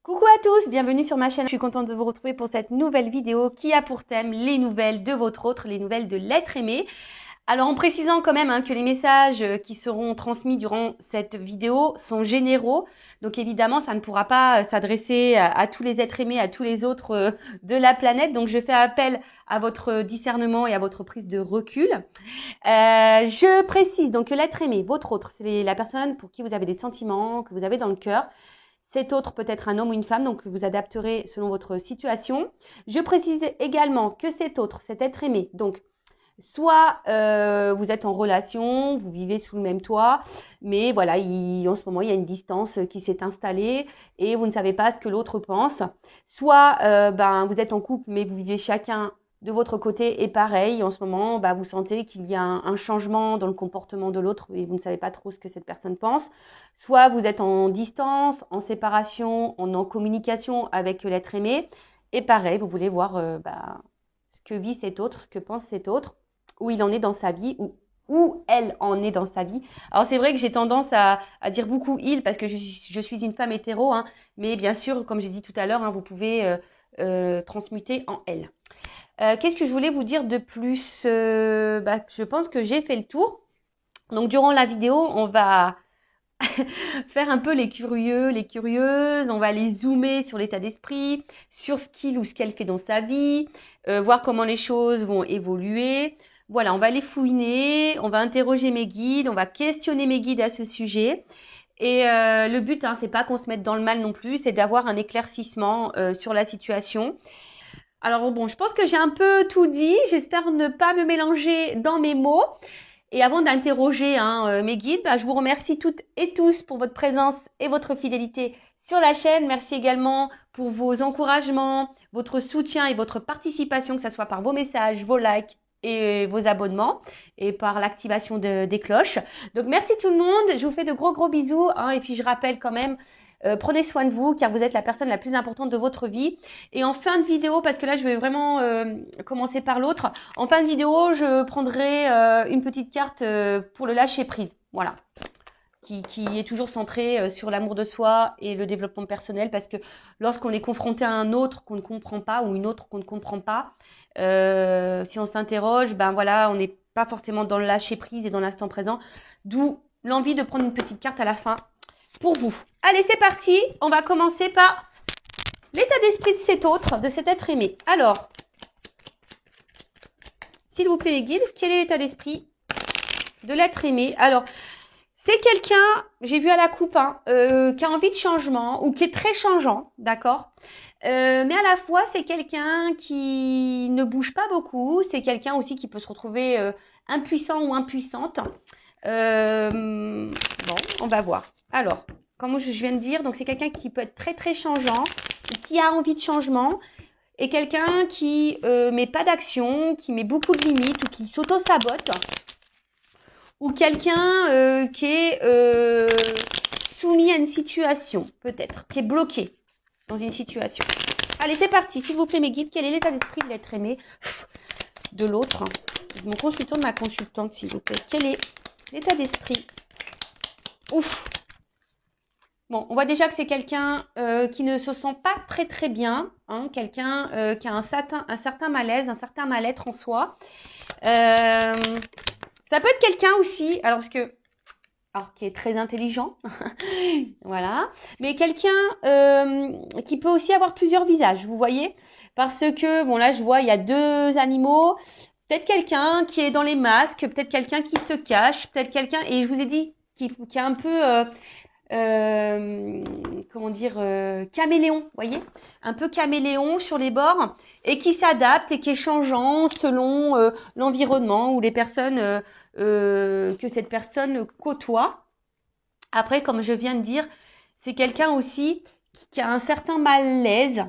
Coucou à tous, bienvenue sur ma chaîne. Je suis contente de vous retrouver pour cette nouvelle vidéo qui a pour thème les nouvelles de votre autre, les nouvelles de l'être aimé. Alors en précisant quand même que les messages qui seront transmis durant cette vidéo sont généraux. Donc évidemment, ça ne pourra pas s'adresser à tous les êtres aimés, à tous les autres de la planète. Donc je fais appel à votre discernement et à votre prise de recul. Je précise donc que l'être aimé, votre autre, c'est la personne pour qui vous avez des sentiments, que vous avez dans le cœur. Cet autre peut être un homme ou une femme, donc vous adapterez selon votre situation. Je précise également que cet autre, cet être aimé, donc soit vous êtes en relation, vous vivez sous le même toit, mais voilà, en ce moment, il y a une distance qui s'est installée et vous ne savez pas ce que l'autre pense. Soit vous êtes en couple, mais vous vivez chacun de votre côté et pareil, en ce moment, vous sentez qu'il y a un changement dans le comportement de l'autre et vous ne savez pas trop ce que cette personne pense. Soit vous êtes en distance, en séparation, en communication avec l'être aimé et pareil, vous voulez voir ce que vit cet autre, ce que pense cet autre, où il en est dans sa vie, où elle en est dans sa vie. Alors c'est vrai que j'ai tendance à dire beaucoup il parce que je suis une femme hétéro, mais bien sûr, comme j'ai dit tout à l'heure, vous pouvez transmuter en elle. Qu'est-ce que je voulais vous dire de plus je pense que j'ai fait le tour. Donc durant la vidéo, on va faire un peu les curieux, les curieuses, on va aller zoomer sur l'état d'esprit, sur ce qu'il ou ce qu'elle fait dans sa vie, voir comment les choses vont évoluer. Voilà, on va les fouiner, on va interroger mes guides, on va questionner mes guides à ce sujet. Et le but, c'est pas qu'on se mette dans le mal non plus, c'est d'avoir un éclaircissement sur la situation. Alors bon, je pense que j'ai un peu tout dit. J'espère ne pas me mélanger dans mes mots. Et avant d'interroger mes guides, je vous remercie toutes et tous pour votre présence et votre fidélité sur la chaîne. Merci également pour vos encouragements, votre soutien et votre participation, que ce soit par vos messages, vos likes et vos abonnements et par l'activation des cloches. Donc merci tout le monde. Je vous fais de gros bisous. Et puis je rappelle quand même, prenez soin de vous car vous êtes la personne la plus importante de votre vie. Et en fin de vidéo, parce que là je vais vraiment commencer par l'autre, en fin de vidéo je prendrai une petite carte pour le lâcher prise, voilà, qui est toujours centrée sur l'amour de soi et le développement personnel, parce que lorsqu'on est confronté à un autre qu'on ne comprend pas ou une autre qu'on ne comprend pas, si on s'interroge, on n'est pas forcément dans le lâcher prise et dans l'instant présent, d'où l'envie de prendre une petite carte à la fin pour vous. Allez, c'est parti. On va commencer par l'état d'esprit de cet autre, de cet être aimé. Alors, s'il vous plaît les guides, quel est l'état d'esprit de l'être aimé? Alors, c'est quelqu'un, j'ai vu à la coupe, qui a envie de changement ou qui est très changeant, d'accord, mais à la fois, c'est quelqu'un qui ne bouge pas beaucoup. C'est quelqu'un aussi qui peut se retrouver impuissant ou impuissante. Bon, on va voir. Alors, comme je viens de dire, donc c'est quelqu'un qui peut être très changeant, qui a envie de changement, et quelqu'un qui met pas d'action, qui met beaucoup de limites ou qui s'auto-sabote, ou quelqu'un qui est soumis à une situation, peut-être, qui est bloqué dans une situation. Allez, c'est parti. S'il vous plaît, mes guides, quel est l'état d'esprit de l'être aimé de l'autre, de mon consultant, de ma consultante, s'il vous plaît? Quel est l'état d'esprit? Ouf. Bon, on voit déjà que c'est quelqu'un qui ne se sent pas très bien, quelqu'un qui a un certain malaise, un certain mal-être en soi. Ça peut être quelqu'un aussi, qui est très intelligent, voilà, mais quelqu'un qui peut aussi avoir plusieurs visages, vous voyez, parce que, bon là je vois, il y a deux animaux, peut-être quelqu'un qui est dans les masques, peut-être quelqu'un qui se cache, peut-être quelqu'un, et je vous ai dit, qui a un peu... caméléon, vous voyez, un peu caméléon sur les bords, et qui s'adapte et qui est changeant selon l'environnement ou les personnes que cette personne côtoie. Après, comme je viens de dire, c'est quelqu'un aussi qui a un certain malaise,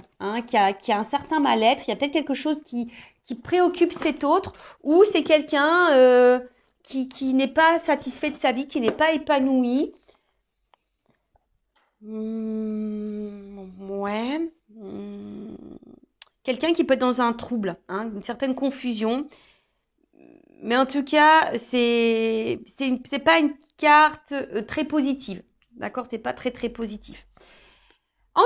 qui a un certain mal-être. Il y a peut-être quelque chose qui préoccupe cet autre, ou c'est quelqu'un qui n'est pas satisfait de sa vie, qui n'est pas épanoui. Ouais. Quelqu'un qui peut être dans un trouble, une certaine confusion. Mais en tout cas, c'est pas une carte très positive. D'accord, c'est pas très positif.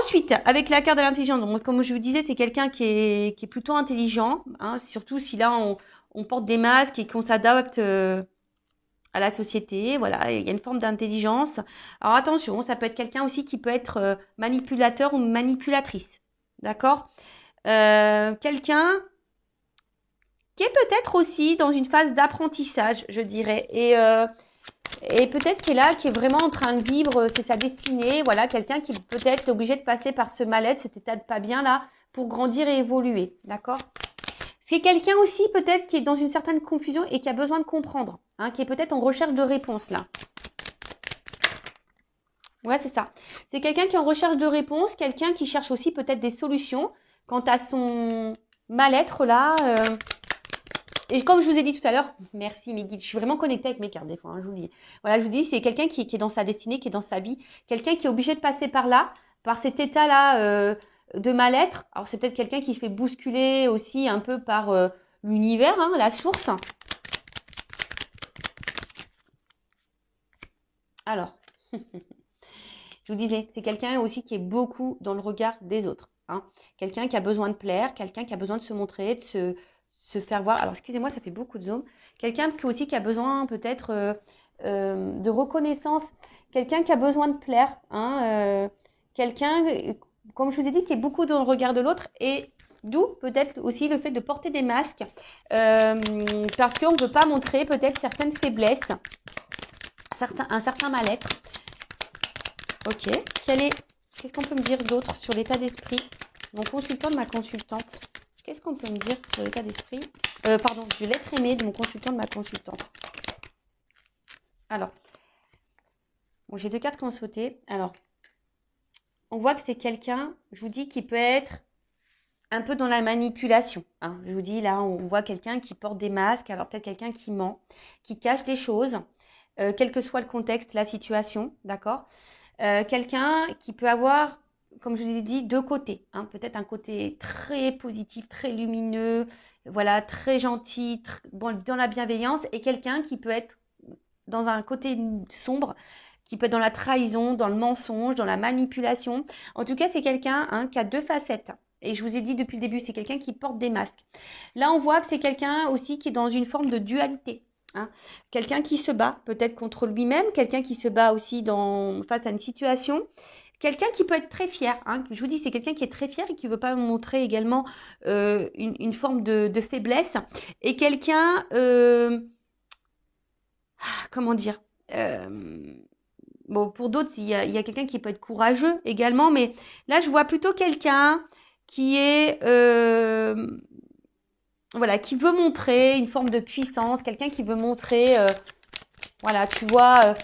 Ensuite, avec la carte de l'intelligence, donc comme je vous disais, c'est quelqu'un qui est plutôt intelligent, hein, surtout si là on porte des masques et qu'on s'adapte à la société. Voilà, il y a une forme d'intelligence. Alors attention, ça peut être quelqu'un aussi qui peut être manipulateur ou manipulatrice. D'accord? Quelqu'un qui est peut-être aussi dans une phase d'apprentissage, je dirais. Et peut-être qui est là, qui est vraiment en train de vivre, c'est sa destinée. Voilà, quelqu'un qui peut-être est obligé de passer par ce mal-être, cet état de pas bien là, pour grandir et évoluer. D'accord? C'est quelqu'un aussi peut-être qui est dans une certaine confusion et qui a besoin de comprendre, hein, qui est peut-être en recherche de réponse là. Ouais, c'est ça. C'est quelqu'un qui est en recherche de réponse, quelqu'un qui cherche aussi peut-être des solutions quant à son mal-être là. Et comme je vous ai dit tout à l'heure, merci mes guides, je suis vraiment connectée avec mes cartes des fois, hein, je vous dis. Voilà, je vous dis, c'est quelqu'un qui est dans sa destinée, qui est dans sa vie, quelqu'un qui est obligé de passer par là, par cet état-là de mal-être. Alors c'est peut-être quelqu'un qui se fait bousculer aussi un peu par l'univers, hein, la source. Alors, je vous disais, c'est quelqu'un aussi qui est beaucoup dans le regard des autres. Hein. Quelqu'un qui a besoin de plaire, quelqu'un qui a besoin de se montrer, de se faire voir. Alors, excusez-moi, ça fait beaucoup de zoom. Quelqu'un aussi qui a besoin peut-être de reconnaissance. Quelqu'un qui a besoin de plaire. Hein, quelqu'un, comme je vous ai dit, qui est beaucoup dans le regard de l'autre. Et d'où peut-être aussi le fait de porter des masques. Parce qu'on ne peut pas montrer peut-être certaines faiblesses, un certain mal-être. Ok. Qu'est-ce qu'on peut me dire d'autre sur l'état d'esprit? Mon consultant de ma consultante. Qu'est-ce qu'on peut me dire sur l'état d'esprit? Pardon, de l'être aimé de mon consultant de ma consultante. Alors, bon, j'ai deux cartes qui ont sauté. Alors, on voit que c'est quelqu'un, je vous dis, qui peut être un peu dans la manipulation. Hein. Je vous dis, là, on voit quelqu'un qui porte des masques. Alors, peut-être quelqu'un qui ment, qui cache des choses, quel que soit le contexte, la situation, d'accord? Quelqu'un qui peut avoir, comme je vous ai dit, deux côtés. Hein. Peut-être un côté très positif, très lumineux, voilà, très gentil, bon, dans la bienveillance, et quelqu'un qui peut être dans un côté sombre, qui peut être dans la trahison, dans le mensonge, dans la manipulation. En tout cas, c'est quelqu'un qui a deux facettes. Et je vous ai dit depuis le début, c'est quelqu'un qui porte des masques. Là, on voit que c'est quelqu'un aussi qui est dans une forme de dualité. Hein. Quelqu'un qui se bat peut-être contre lui-même, quelqu'un qui se bat aussi face à une situation, quelqu'un qui peut être très fier. Hein. Je vous dis, c'est quelqu'un qui est très fier et qui ne veut pas montrer également une forme de faiblesse. Et quelqu'un, comment dire, bon, pour d'autres, il y a quelqu'un qui peut être courageux également, mais là, je vois plutôt quelqu'un qui est voilà, qui veut montrer une forme de puissance, quelqu'un qui veut montrer, voilà, tu vois,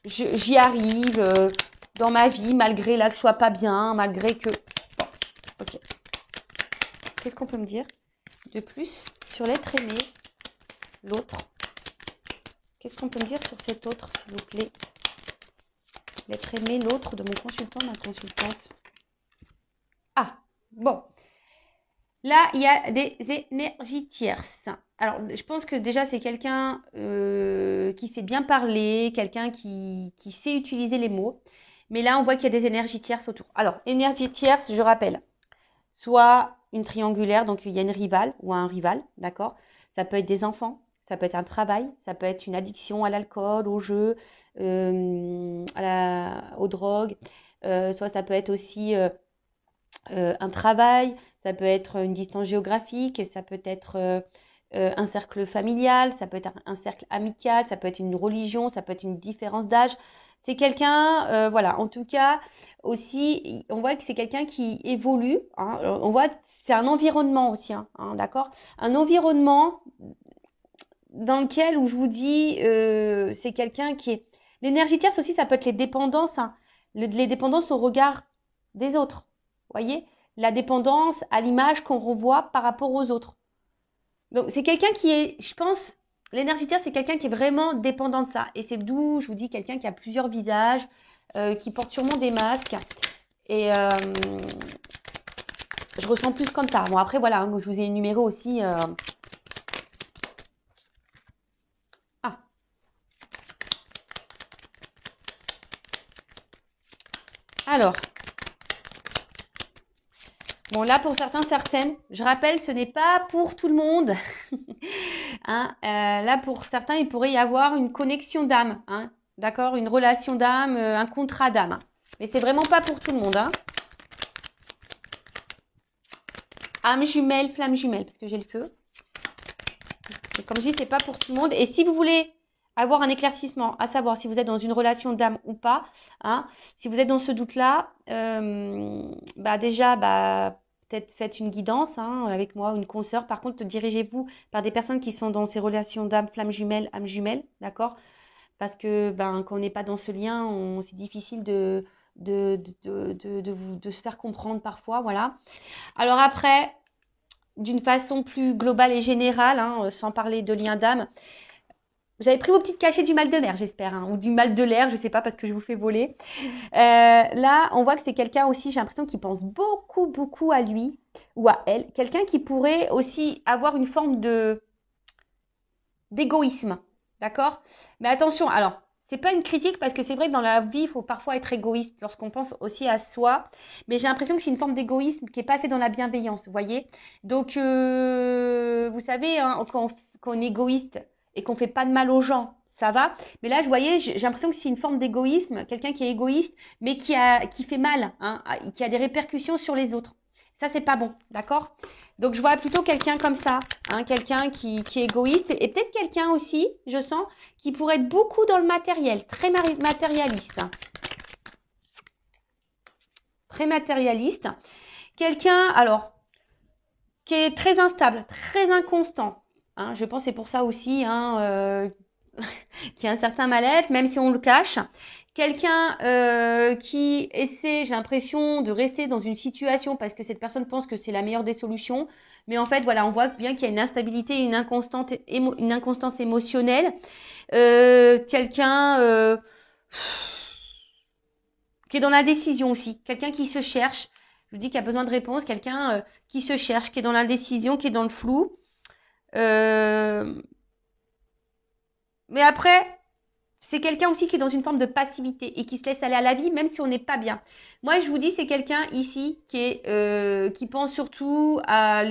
j'y arrive dans ma vie, malgré là que je sois pas bien, malgré que... Bon, ok. Qu'est-ce qu'on peut me dire de plus sur l'être aimé, l'autre? Qu'est-ce qu'on peut me dire sur cet autre, s'il vous plaît? L'être aimé, l'autre de mon consultant, ma consultante. Ah, bon. Là, il y a des énergies tierces. Alors, je pense que déjà, c'est quelqu'un qui sait bien parler, quelqu'un qui sait utiliser les mots. Mais là, on voit qu'il y a des énergies tierces autour. Alors, énergie tierce, je rappelle, soit une triangulaire, donc il y a une rivale ou un rival, d'accord? Ça peut être des enfants, ça peut être un travail, ça peut être une addiction à l'alcool, au jeu, aux drogues. Soit ça peut être aussi un travail, ça peut être une distance géographique, ça peut être un cercle familial, ça peut être un cercle amical, ça peut être une religion, ça peut être une différence d'âge. C'est quelqu'un, voilà, en tout cas, aussi, on voit que c'est quelqu'un qui évolue. Hein, on voit que c'est un environnement aussi, hein, d'accord? Un environnement dans lequel, où je vous dis, c'est quelqu'un qui est... L'énergie tierce aussi, ça peut être les dépendances, hein, les dépendances au regard des autres. Voyez, la dépendance à l'image qu'on revoit par rapport aux autres. Donc, c'est quelqu'un qui est, je pense, l'énergie tierce, c'est quelqu'un qui est vraiment dépendant de ça. Et c'est d'où, je vous dis, quelqu'un qui a plusieurs visages, qui porte sûrement des masques. Et je ressens plus comme ça. Bon, après, voilà, hein, je vous ai énuméré aussi... Alors, bon, là, pour certains, certaines, je rappelle, ce n'est pas pour tout le monde. Hein, là, pour certains, il pourrait y avoir une connexion d'âme. Hein, d'accord? Une relation d'âme, un contrat d'âme. Mais c'est vraiment pas pour tout le monde. Hein. Âme jumelle, flamme jumelle, parce que j'ai le feu. Et comme je dis, c'est pas pour tout le monde. Et si vous voulez avoir un éclaircissement, à savoir si vous êtes dans une relation d'âme ou pas, hein, si vous êtes dans ce doute-là, déjà, peut-être faites une guidance hein, avec moi, une consoeur. Par contre, dirigez-vous par des personnes qui sont dans ces relations d'âme, flamme jumelle, âme jumelle, d'accord? Parce que quand on n'est pas dans ce lien, c'est difficile de se faire comprendre parfois, voilà. Alors après, d'une façon plus globale et générale, hein, sans parler de lien d'âme, vous avez pris vos petites cachets du mal de mer, j'espère, hein, ou du mal de l'air, je ne sais pas parce que je vous fais voler. Là, on voit que c'est quelqu'un aussi, j'ai l'impression qu'il pense beaucoup, beaucoup à lui ou à elle. Quelqu'un qui pourrait aussi avoir une forme d'égoïsme, d'accord? Mais attention, alors, c'est pas une critique parce que c'est vrai que dans la vie, il faut parfois être égoïste lorsqu'on pense aussi à soi. Mais j'ai l'impression que c'est une forme d'égoïsme qui n'est pas fait dans la bienveillance, vous voyez? Donc, vous savez, hein, quand on est égoïste et qu'on fait pas de mal aux gens, ça va. Mais là, je voyais, j'ai l'impression que c'est une forme d'égoïsme, quelqu'un qui est égoïste, mais qui fait mal, hein, qui a des répercussions sur les autres. Ça, c'est pas bon, d'accord? Donc, je vois plutôt quelqu'un comme ça, hein, quelqu'un qui est égoïste et peut-être quelqu'un aussi, je sens, qui pourrait être beaucoup dans le matériel, très matérialiste. Très matérialiste. Quelqu'un, alors, qui est très instable, très inconstant. Hein, je pense que c'est pour ça aussi hein, qu'il y a un certain mal-être, même si on le cache. Quelqu'un qui essaie, j'ai l'impression, de rester dans une situation parce que cette personne pense que c'est la meilleure des solutions. Mais en fait, voilà, on voit bien qu'il y a une instabilité, une inconstance émotionnelle. Quelqu'un qui est dans la décision aussi. Quelqu'un qui se cherche. Je vous dis qu'il y a besoin de réponse. Quelqu'un qui se cherche, qui est dans l'indécision, qui est dans le flou. Mais après, c'est quelqu'un aussi qui est dans une forme de passivité et qui se laisse aller à la vie, même si on n'est pas bien. Moi, je vous dis, c'est quelqu'un ici qui pense surtout à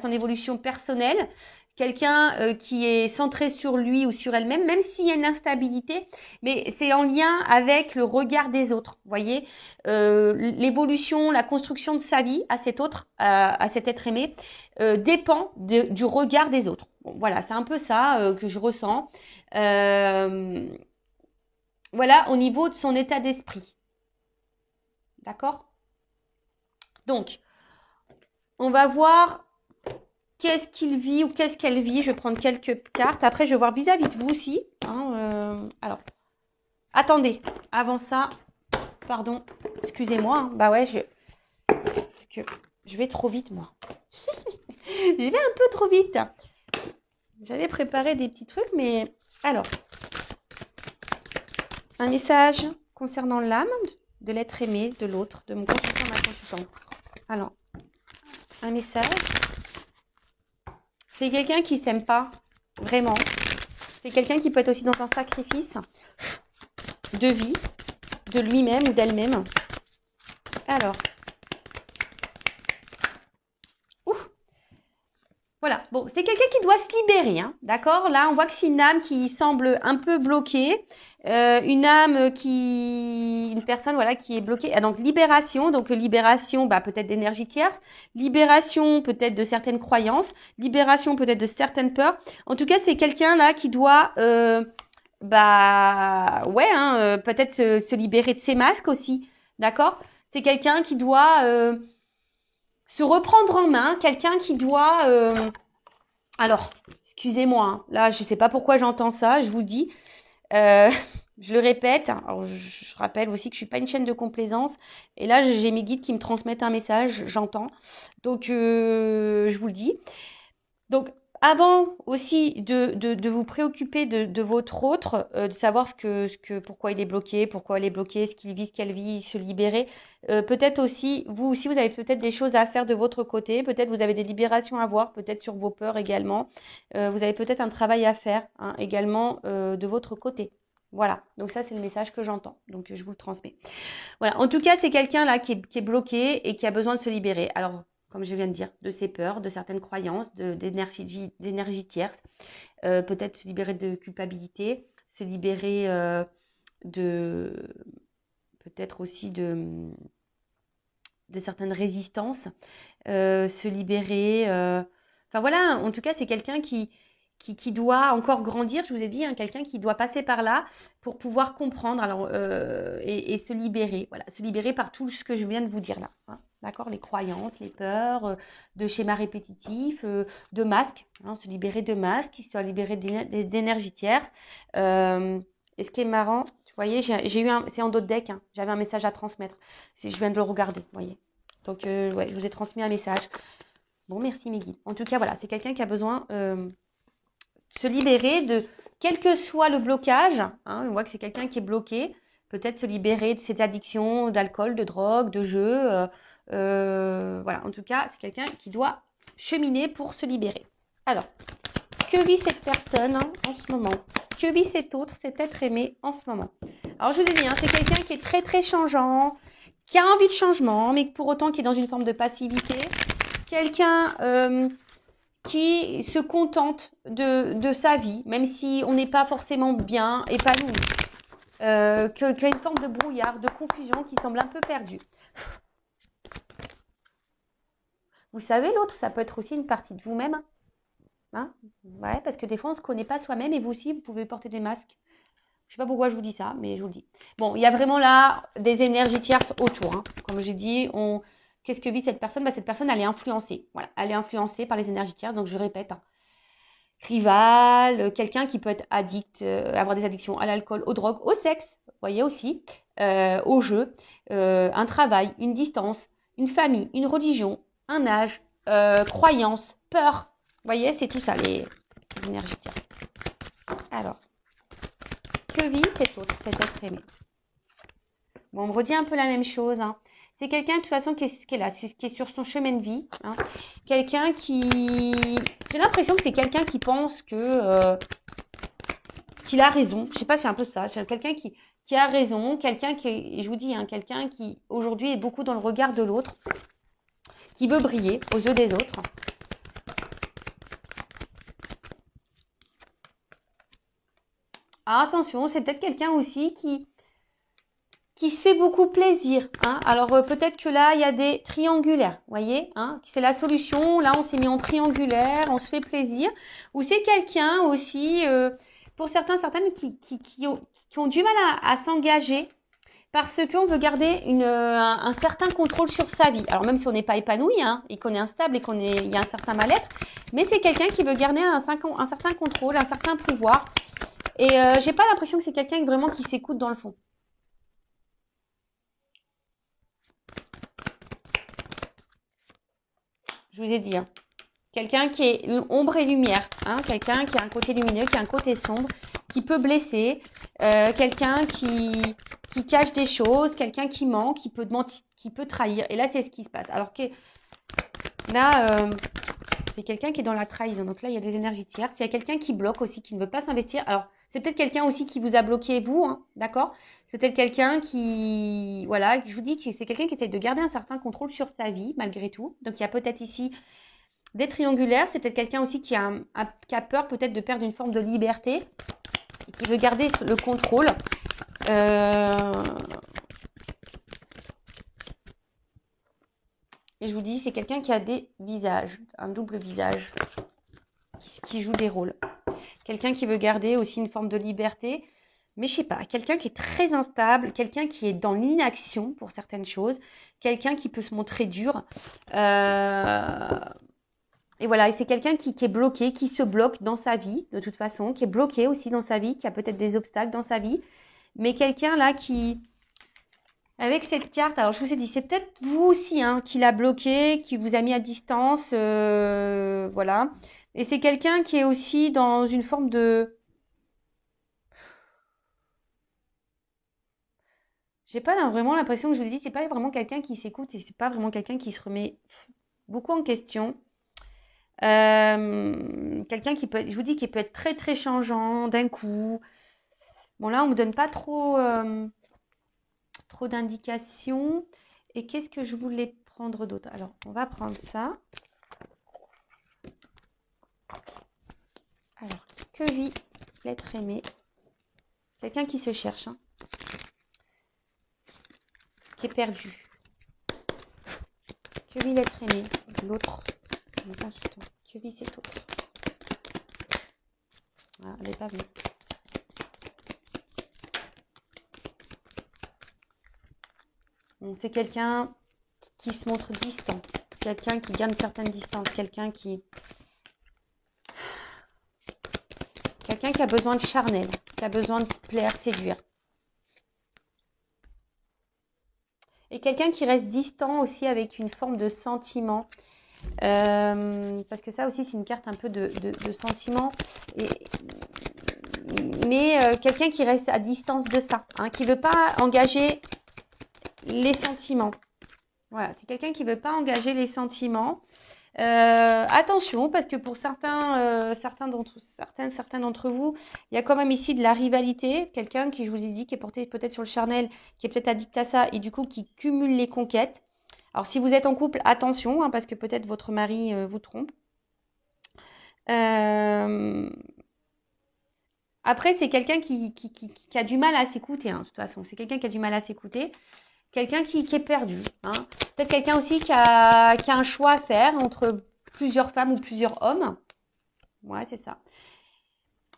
son évolution personnelle. Quelqu'un qui est centré sur lui ou sur elle-même, même s'il y a une instabilité, mais c'est en lien avec le regard des autres. Vous voyez, l'évolution, la construction de sa vie à cet être aimé, dépend du regard des autres. Bon, voilà, c'est un peu ça que je ressens. Voilà, au niveau de son état d'esprit. D'accord? Donc, on va voir qu'est-ce qu'il vit ou qu'est-ce qu'elle vit. Je vais prendre quelques cartes. Après, je vais voir vis-à-vis de vous aussi. Hein, alors, attendez. Avant ça, pardon, excusez-moi. Hein. Bah ouais, parce que je vais trop vite, moi. Je vais un peu trop vite. J'avais préparé des petits trucs, mais... Alors, un message concernant l'âme de l'être aimé, de l'autre, de mon consultant, ma consultante. Alors, un message. C'est quelqu'un qui ne s'aime pas, vraiment. C'est quelqu'un qui peut être aussi dans un sacrifice de vie, de lui-même ou d'elle-même. Alors, voilà, bon, c'est quelqu'un qui doit se libérer, hein, d'accord? Là, on voit que c'est une âme qui semble un peu bloquée, une personne, voilà, qui est bloquée. Ah, donc, libération, peut-être d'énergie tierce, libération, peut-être de certaines croyances, libération, peut-être de certaines peurs. En tout cas, c'est quelqu'un, là, qui doit, peut-être se libérer de ses masques aussi, d'accord? C'est quelqu'un qui doit... se reprendre en main, quelqu'un qui doit... Alors, excusez-moi, hein, là, je ne sais pas pourquoi j'entends ça, je vous le dis. Je le répète. Alors, je rappelle aussi que je ne suis pas une chaîne de complaisance. Et là, j'ai mes guides qui me transmettent un message, j'entends. Donc, je vous le dis. Donc, avant aussi de vous préoccuper de votre autre, de savoir pourquoi il est bloqué, pourquoi elle est bloquée, ce qu'il vit, ce qu'elle vit, se libérer. Peut-être aussi, vous aussi, vous avez peut-être des choses à faire de votre côté. Peut-être vous avez des libérations à voir, peut-être sur vos peurs également. Vous avez peut-être un travail à faire hein, également de votre côté. Voilà, donc ça c'est le message que j'entends, donc je vous le transmets. Voilà, en tout cas c'est quelqu'un là qui est bloqué et qui a besoin de se libérer. Alors, comme je viens de dire, de ses peurs, de certaines croyances, d'énergie tierce, peut-être se libérer de culpabilité, se libérer de peut-être aussi de certaines résistances, se libérer. Enfin voilà, en tout cas, c'est quelqu'un qui doit encore grandir, je vous ai dit, hein, quelqu'un qui doit passer par là pour pouvoir comprendre alors, et se libérer. Voilà, se libérer par tout ce que je viens de vous dire là. Hein, d'accord, les croyances, les peurs, de schémas répétitifs, de masques, hein, se libérer de masques, se libérer d'énergie tierce. Et ce qui est marrant, vous voyez, j'ai eu c'est en d'autres decks, hein, j'avais un message à transmettre. Je viens de le regarder, vous voyez. Donc, ouais, je vous ai transmis un message. Bon, merci mes guides. En tout cas, voilà, c'est quelqu'un qui a besoin de se libérer de, quel que soit le blocage, hein, on voit que c'est quelqu'un qui est bloqué, peut-être se libérer de cette addiction d'alcool, de drogue, de jeu. Voilà, en tout cas, c'est quelqu'un qui doit cheminer pour se libérer. Alors, que vit cette personne hein, en ce moment? Que vit cet autre, cet être aimé en ce moment? Alors, je vous ai dit, hein, c'est quelqu'un qui est très, très changeant, qui a envie de changement, mais pour autant qui est dans une forme de passivité. Quelqu'un qui se contente de sa vie, même si on n'est pas forcément bien épanoui. Qui a une forme de brouillard, de confusion, qui semble un peu perdu. Vous savez, l'autre, ça peut être aussi une partie de vous-même. Hein, ouais, parce que des fois, on ne se connaît pas soi-même et vous aussi, vous pouvez porter des masques. Je ne sais pas pourquoi je vous dis ça, mais je vous le dis. Bon, il y a vraiment là des énergies tierces autour. Hein. Comme j'ai dit, qu'est-ce que vit cette personne? Bah, cette personne, elle est influencée. Voilà, elle est influencée par les énergies tierces. Donc, je répète, hein. Rival, quelqu'un qui peut être addict, avoir des addictions à l'alcool, aux drogues, au sexe, vous voyez aussi, au jeu, un travail, une distance, une famille, une religion, un âge, croyance, peur. Vous voyez, c'est tout ça, les énergies tierces. Alors, que vit cet autre, cet être aimé? Bon, on me redit un peu la même chose. Hein. C'est quelqu'un, de toute façon, qui est là, qui est sur son chemin de vie. Hein. Quelqu'un qui... J'ai l'impression que c'est quelqu'un qui pense que... qu'il a raison. Je sais pas, c'est un peu ça. C'est quelqu'un qui a raison. Quelqu'un qui... Je vous dis, hein, quelqu'un qui, aujourd'hui, est beaucoup dans le regard de l'autre. Qui veut briller aux yeux des autres. Alors, attention, c'est peut-être quelqu'un aussi qui se fait beaucoup plaisir. Hein. Alors, peut-être que là, il y a des triangulaires, vous voyez hein. C'est la solution. Là, on s'est mis en triangulaire, on se fait plaisir. Ou c'est quelqu'un aussi, pour certaines, qui ont du mal à s'engager parce qu'on veut garder un certain contrôle sur sa vie. Alors, même si on n'est pas épanoui hein, et qu'on est instable et il y a un certain mal-être, mais c'est quelqu'un qui veut garder un certain contrôle, un certain pouvoir. Et j'ai pas l'impression que c'est quelqu'un vraiment qui s'écoute dans le fond. Je vous ai dit, hein. Quelqu'un qui est ombre et lumière, hein. Quelqu'un qui a un côté lumineux, qui a un côté sombre, qui peut blesser, quelqu'un qui cache des choses, quelqu'un qui ment, qui peut mentir, qui peut trahir. Et là, c'est ce qui se passe. Alors que là, c'est quelqu'un qui est dans la trahison. Donc là, il y a des énergies tierces. Il y a quelqu'un qui bloque aussi, qui ne veut pas s'investir. Alors, c'est peut-être quelqu'un aussi qui vous a bloqué, vous, hein, d'accord? C'est peut-être quelqu'un qui, voilà, je vous dis que c'est quelqu'un qui essaie de garder un certain contrôle sur sa vie, malgré tout. Donc, il y a peut-être ici des triangulaires. C'est peut-être quelqu'un aussi qui a peur peut-être de perdre une forme de liberté et qui veut garder le contrôle. Et je vous dis, c'est quelqu'un qui a des visages, un double visage, qui joue des rôles. Quelqu'un qui veut garder aussi une forme de liberté, mais je sais pas, quelqu'un qui est très instable, quelqu'un qui est dans l'inaction pour certaines choses, quelqu'un qui peut se montrer dur. Et voilà, et c'est quelqu'un qui est bloqué, qui se bloque dans sa vie, de toute façon, qui est bloqué aussi dans sa vie, qui a peut-être des obstacles dans sa vie, mais quelqu'un là qui... Avec cette carte, alors je vous ai dit, c'est peut-être vous aussi hein, qui l'a bloqué, qui vous a mis à distance, voilà. Et c'est quelqu'un qui est aussi dans une forme de... J'ai pas vraiment l'impression que je vous ai dit, c'est pas vraiment quelqu'un qui s'écoute et c'est pas vraiment quelqu'un qui se remet beaucoup en question. Quelqu'un qui peut, je vous dis, qui peut être très très changeant d'un coup. Bon, là, on ne me donne pas trop, trop d'indications. Et qu'est-ce que je voulais prendre d'autre? Alors, on va prendre ça. Alors, que vit l'être aimé? Quelqu'un qui se cherche, hein, qui est perdu. Que vit l'être aimé? L'autre, le consultant. Que vit cet autre? Ah, elle n'est pas venue. Bon, c'est quelqu'un qui se montre distant. Quelqu'un qui garde certaines distances. Quelqu'un qui a besoin de charnel. Qui a besoin de plaire, séduire. Et quelqu'un qui reste distant aussi avec une forme de sentiment. Parce que ça aussi, c'est une carte un peu de sentiment. Mais quelqu'un qui reste à distance de ça. Hein, qui ne veut pas engager les sentiments. Voilà, c'est quelqu'un qui ne veut pas engager les sentiments. Attention, parce que pour certains d'entre vous, il y a quand même ici de la rivalité. Quelqu'un qui, je vous ai dit, qui est porté peut-être sur le charnel, qui est peut-être addict à ça et du coup qui cumule les conquêtes. Alors, si vous êtes en couple, attention, hein, parce que peut-être votre mari vous trompe. Après, c'est quelqu'un qui a du mal à s'écouter, hein, de toute façon. C'est quelqu'un qui a du mal à s'écouter. Quelqu'un qui est perdu. Hein. Peut-être quelqu'un aussi qui a un choix à faire entre plusieurs femmes ou plusieurs hommes. Ouais, c'est ça.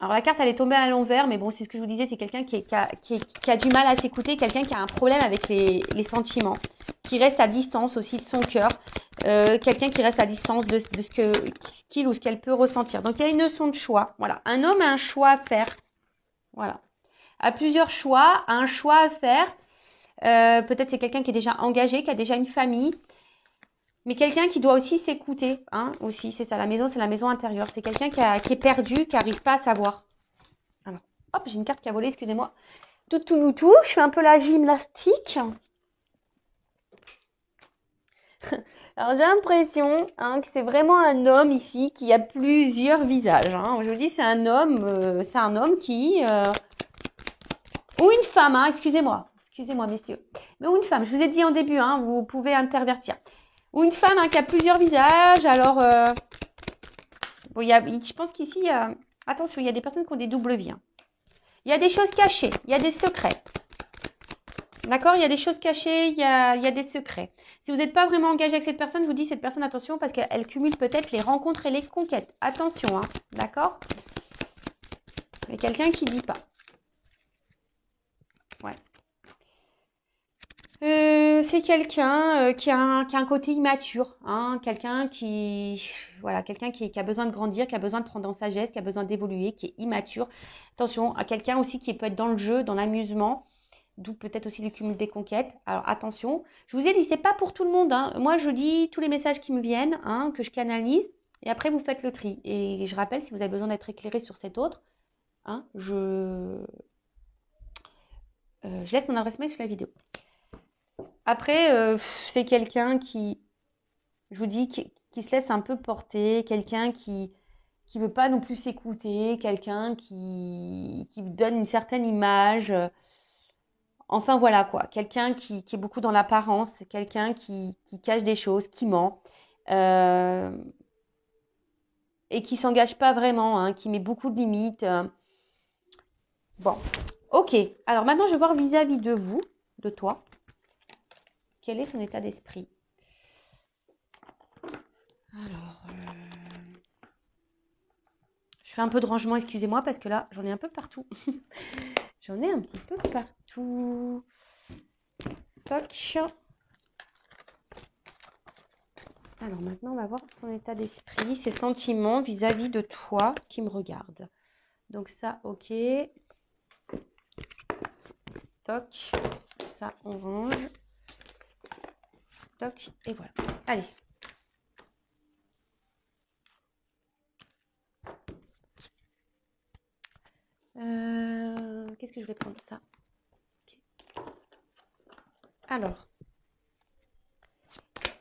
Alors, la carte, elle est tombée à l'envers, mais bon, c'est ce que je vous disais, c'est quelqu'un qui a du mal à s'écouter, quelqu'un qui a un problème avec les sentiments, qui reste à distance aussi de son cœur, quelqu'un qui reste à distance de ce qu'il ou ce qu'elle peut ressentir. Donc, il y a une notion de choix. Voilà, un homme a un choix à faire. Voilà. A plusieurs choix, a un choix à faire. Peut-être c'est quelqu'un qui est déjà engagé, qui a déjà une famille, mais quelqu'un qui doit aussi s'écouter, hein, aussi, c'est ça, la maison, c'est la maison intérieure. C'est quelqu'un qui est perdu, qui n'arrive pas à savoir. Alors, hop, j'ai une carte qui a volé, excusez-moi. Tout, je fais un peu la gymnastique. Alors, j'ai l'impression que c'est vraiment un homme ici qui a plusieurs visages. Hein. Je vous dis, c'est un homme qui... ou une femme, hein, excusez-moi, messieurs. Mais ou une femme, je vous ai dit en début, hein, vous pouvez intervertir. Ou une femme qui a plusieurs visages. Alors, bon, je pense qu'ici, attention, il y a des personnes qui ont des doubles vies. Hein. Il y a des choses cachées, il y a des secrets. D'accord? Il y a des choses cachées, il y a des secrets. Si vous n'êtes pas vraiment engagé avec cette personne, je vous dis cette personne, attention, parce qu'elle cumule peut-être les rencontres et les conquêtes. Attention, hein, d'accord? Mais quelqu'un qui ne dit pas. Ouais. C'est quelqu'un qui a un côté immature, hein, quelqu'un qui a besoin de grandir, qui a besoin de prendre en sagesse, qui a besoin d'évoluer, qui est immature. Attention, à quelqu'un aussi qui peut être dans le jeu, dans l'amusement, d'où peut-être aussi le cumul des conquêtes. Alors attention, je vous ai dit, c'est pas pour tout le monde. Hein. Moi, je dis tous les messages qui me viennent, hein, que je canalise, et après vous faites le tri. Et je rappelle, si vous avez besoin d'être éclairé sur cet autre, hein, je laisse mon adresse mail sous la vidéo. Après, c'est quelqu'un qui, je vous dis, qui se laisse un peu porter, quelqu'un qui veut pas non plus s'écouter, quelqu'un qui donne une certaine image. Enfin voilà quoi, quelqu'un qui est beaucoup dans l'apparence, quelqu'un qui cache des choses, qui ment et qui s'engage pas vraiment, hein, qui met beaucoup de limites. Bon, ok. Alors maintenant, je vais voir vis-à-vis de vous, de toi. Quel est son état d'esprit? Alors, je fais un peu de rangement, excusez-moi, parce que là, j'en ai un peu partout. J'en ai un petit peu partout. Toc. Alors maintenant, on va voir son état d'esprit, ses sentiments vis-à-vis de toi qui me regarde. Donc ça, ok. Toc. Ça, on range. Toc. Et voilà. Allez. Qu'est-ce que je vais prendre ça? Okay. Alors,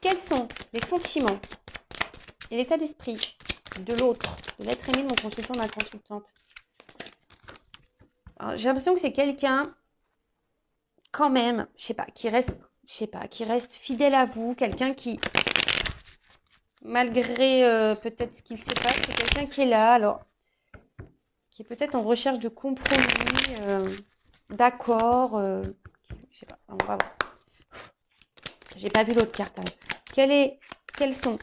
quels sont les sentiments et l'état d'esprit de l'autre, de l'être aimé de mon consultant, de ma consultante? J'ai l'impression que c'est quelqu'un, quand même, je sais pas, qui reste fidèle à vous, quelqu'un qui, malgré peut-être ce qu'il se passe, c'est quelqu'un qui est là, alors, qui est peut-être en recherche de compromis, d'accord, je sais pas, on va voir. J'ai pas vu l'autre carte. Quels sont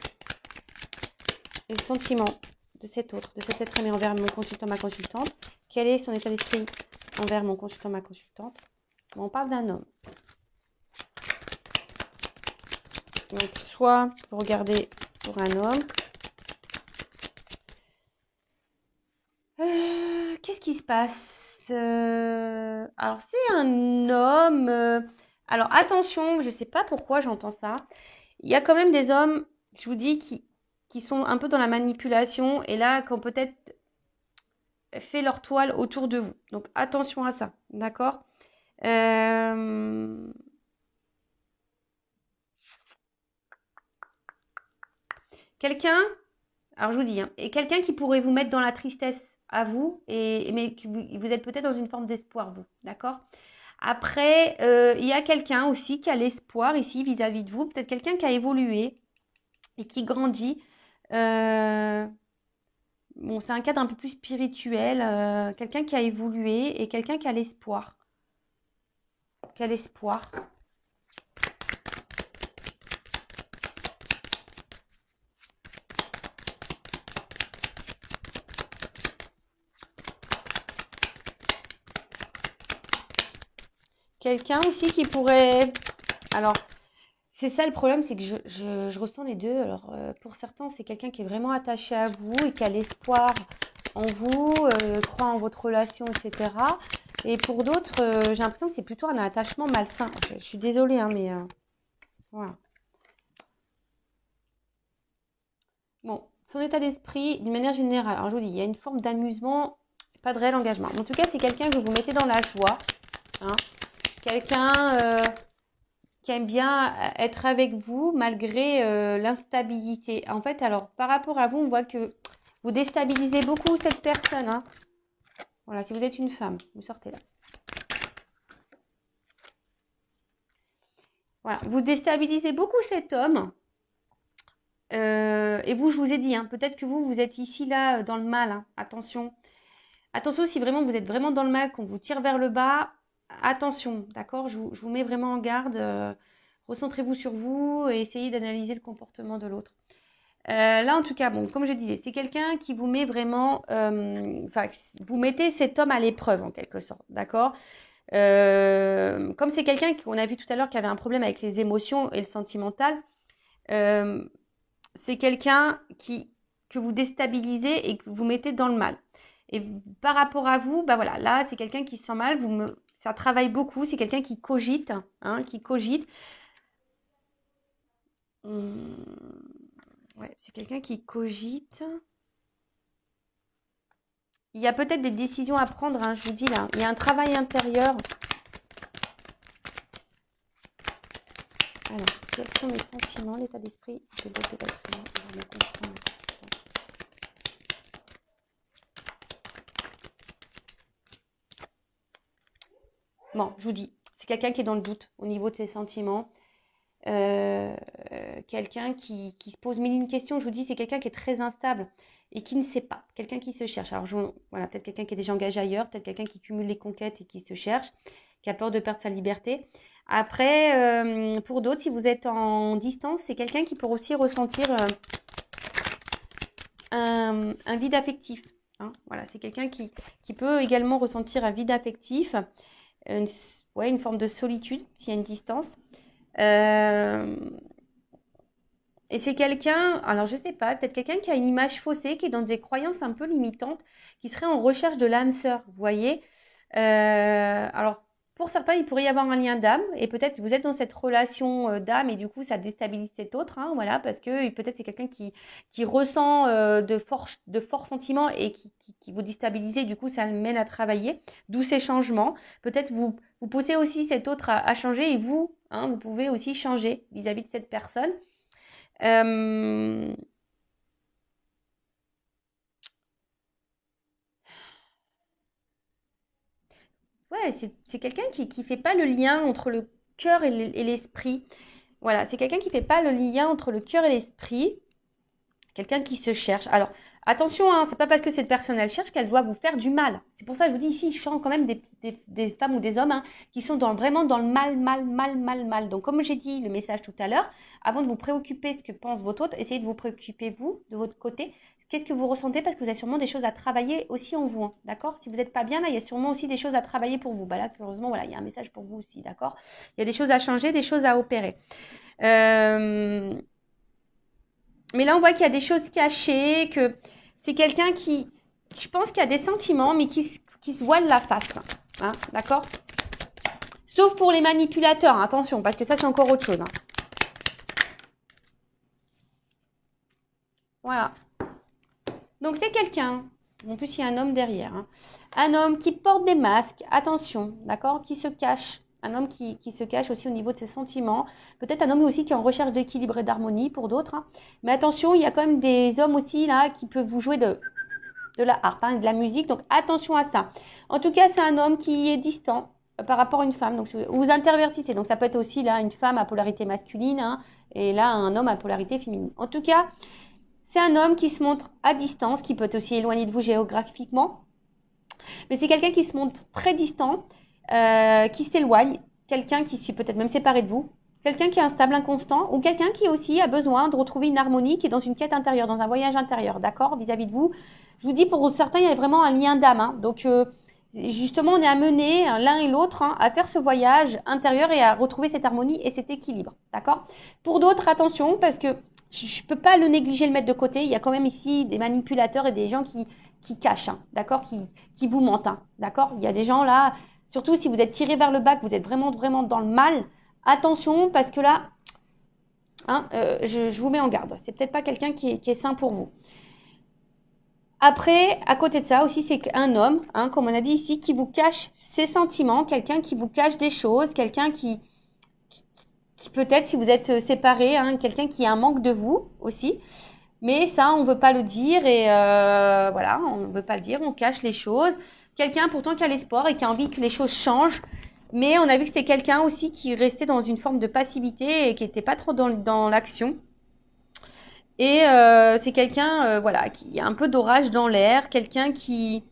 les sentiments de cet autre, de cet être aimé envers mon consultant, ma consultante? Quel est son état d'esprit envers mon consultant, ma consultante? On parle d'un homme. Donc, soit vous regardez pour un homme. Qu'est-ce qui se passe? Alors, c'est un homme. Alors, attention, je ne sais pas pourquoi j'entends ça. Il y a quand même des hommes, je vous dis, qui sont un peu dans la manipulation et là, qui ont peut-être fait leur toile autour de vous. Donc, attention à ça, d'accord? Quelqu'un, alors je vous dis, et quelqu'un qui pourrait vous mettre dans la tristesse à vous, mais que vous êtes peut-être dans une forme d'espoir, vous, d'accord? Après, il y a quelqu'un aussi qui a l'espoir ici vis-à-vis de vous, peut-être quelqu'un qui a évolué et qui grandit. Bon, c'est un cadre un peu plus spirituel, quelqu'un qui a évolué et quelqu'un qui a l'espoir. Qui a l'espoir. Quelqu'un aussi qui pourrait... Alors, c'est ça le problème, c'est que je ressens les deux. Alors, pour certains, c'est quelqu'un qui est vraiment attaché à vous et qui a l'espoir en vous, croit en votre relation, etc. Et pour d'autres, j'ai l'impression que c'est plutôt un attachement malsain. Je suis désolée, hein, mais voilà. Bon, son état d'esprit, d'une manière générale, alors je vous dis, il y a une forme d'amusement, pas de réel engagement. En tout cas, c'est quelqu'un que vous mettez dans la joie. Hein. Quelqu'un qui aime bien être avec vous malgré l'instabilité. En fait, alors, par rapport à vous, on voit que vous déstabilisez beaucoup cette personne. Hein. Voilà, si vous êtes une femme, vous sortez là. Voilà, vous déstabilisez beaucoup cet homme. Et vous, je vous ai dit, hein, peut-être que vous êtes ici, là, dans le mal. Hein. Attention. Attention, si vraiment vous êtes vraiment dans le mal, qu'on vous tire vers le bas, attention, d'accord? Je vous mets vraiment en garde. Recentrez-vous sur vous et essayez d'analyser le comportement de l'autre. Là, en tout cas, bon, comme je disais, c'est quelqu'un qui vous met vraiment... Enfin, vous mettez cet homme à l'épreuve, en quelque sorte, d'accord? Comme c'est quelqu'un qu'on a vu tout à l'heure qui avait un problème avec les émotions et le sentimental, c'est quelqu'un que vous déstabilisez et que vous mettez dans le mal. Et par rapport à vous, bah voilà, là, c'est quelqu'un qui se sent mal, ça travaille beaucoup, c'est quelqu'un qui cogite, hein, qui cogite. Ouais, c'est quelqu'un qui cogite. Il y a peut-être des décisions à prendre, hein, je vous dis là. Il y a un travail intérieur. Alors, quels sont les sentiments, l'état d'esprit de l'autre de l'être humain envers mon consultant, ma consultante? Bon, je vous dis, c'est quelqu'un qui est dans le doute au niveau de ses sentiments. Quelqu'un qui se pose mille et une questions. Je vous dis, c'est quelqu'un qui est très instable et qui ne sait pas. Quelqu'un qui se cherche. Alors, voilà, peut-être quelqu'un qui est déjà engagé ailleurs, peut-être quelqu'un qui cumule les conquêtes et qui se cherche, qui a peur de perdre sa liberté. Après, pour d'autres, si vous êtes en distance, c'est quelqu'un qui peut aussi ressentir un vide affectif. Hein. Voilà, c'est quelqu'un qui peut également ressentir un vide affectif, une forme de solitude s'il y a une distance. Et c'est quelqu'un, alors je sais pas, peut-être quelqu'un qui a une image faussée, qui est dans des croyances un peu limitantes, qui serait en recherche de l'âme sœur, vous voyez. Alors, pour certains, il pourrait y avoir un lien d'âme, et peut-être que vous êtes dans cette relation d'âme, et du coup, ça déstabilise cet autre, hein, voilà, parce que peut-être c'est quelqu'un qui ressent de forts sentiments et qui vous déstabilise, et du coup, ça le mène à travailler, d'où ces changements. Peut-être vous poussez aussi cet autre à changer, et vous, hein, vous pouvez aussi changer vis-à-vis de cette personne. Ouais, c'est quelqu'un qui fait pas le lien entre le cœur et l'esprit. Voilà, c'est quelqu'un qui fait pas le lien entre le cœur et l'esprit. Quelqu'un qui se cherche. Alors, attention, hein, c'est pas parce que cette personne elle cherche qu'elle doit vous faire du mal. C'est pour ça que je vous dis ici, je sens quand même des femmes ou des hommes hein, qui sont vraiment dans le mal, mal, mal, mal, mal. Donc, comme j'ai dit le message tout à l'heure, avant de vous préoccuper de ce que pense votre autre, essayez de vous préoccuper vous, de votre côté. Qu'est-ce que vous ressentez? Parce que vous avez sûrement des choses à travailler aussi en vous. Hein, d'accord? Si vous n'êtes pas bien, là, il y a sûrement aussi des choses à travailler pour vous. Bah là, heureusement, voilà, il y a un message pour vous aussi. D'accord? Il y a des choses à changer, des choses à opérer. Mais là, on voit qu'il y a des choses cachées, que c'est quelqu'un qui, je pense qu'il y a des sentiments, mais qui se voile la face. Hein, d'accord? Sauf pour les manipulateurs, hein, attention, parce que ça, c'est encore autre chose. Hein. Voilà. Donc, c'est quelqu'un. En plus, il y a un homme derrière. Hein. Un homme qui porte des masques, attention, d'accord? Qui se cache. Un homme qui se cache aussi au niveau de ses sentiments. Peut-être un homme aussi qui est en recherche d'équilibre et d'harmonie pour d'autres. Hein. Mais attention, il y a quand même des hommes aussi là qui peuvent vous jouer de la harpe, hein, de la musique. Donc attention à ça. En tout cas, c'est un homme qui est distant par rapport à une femme. Donc vous intervertissez. Donc ça peut être aussi là une femme à polarité masculine hein, et là un homme à polarité féminine. En tout cas, c'est un homme qui se montre à distance, qui peut être aussi éloigné de vous géographiquement. Mais c'est quelqu'un qui se montre très distant, qui s'éloigne, quelqu'un qui s'est peut-être même séparé de vous, quelqu'un qui est instable, inconstant, ou quelqu'un qui aussi a besoin de retrouver une harmonie, qui est dans une quête intérieure, dans un voyage intérieur, d'accord, vis-à-vis de vous. Je vous dis, pour certains, il y a vraiment un lien d'âme. Hein. Donc, justement, on est amené l'un et l'autre hein, à faire ce voyage intérieur et à retrouver cette harmonie et cet équilibre, d'accord. Pour d'autres, attention, parce que je ne peux pas le négliger, le mettre de côté. Il y a quand même ici des manipulateurs et des gens qui cachent, hein, d'accord, qui vous mentent, hein, d'accord. Il y a des gens là, surtout si vous êtes tiré vers le bas, que vous êtes vraiment, vraiment dans le mal, attention, parce que là, hein, je vous mets en garde. C'est peut-être pas quelqu'un qui est sain pour vous. Après, à côté de ça aussi, c'est un homme, hein, comme on a dit ici, qui vous cache ses sentiments, quelqu'un qui vous cache des choses, quelqu'un qui peut-être, si vous êtes séparés, hein, quelqu'un qui a un manque de vous aussi. Mais ça, on ne veut pas le dire et voilà, on ne veut pas le dire, on cache les choses. Quelqu'un pourtant qui a l'espoir et qui a envie que les choses changent. Mais on a vu que c'était quelqu'un aussi qui restait dans une forme de passivité et qui n'était pas trop dans l'action. Et c'est quelqu'un voilà, qui a un peu d'orage dans l'air, quelqu'un qui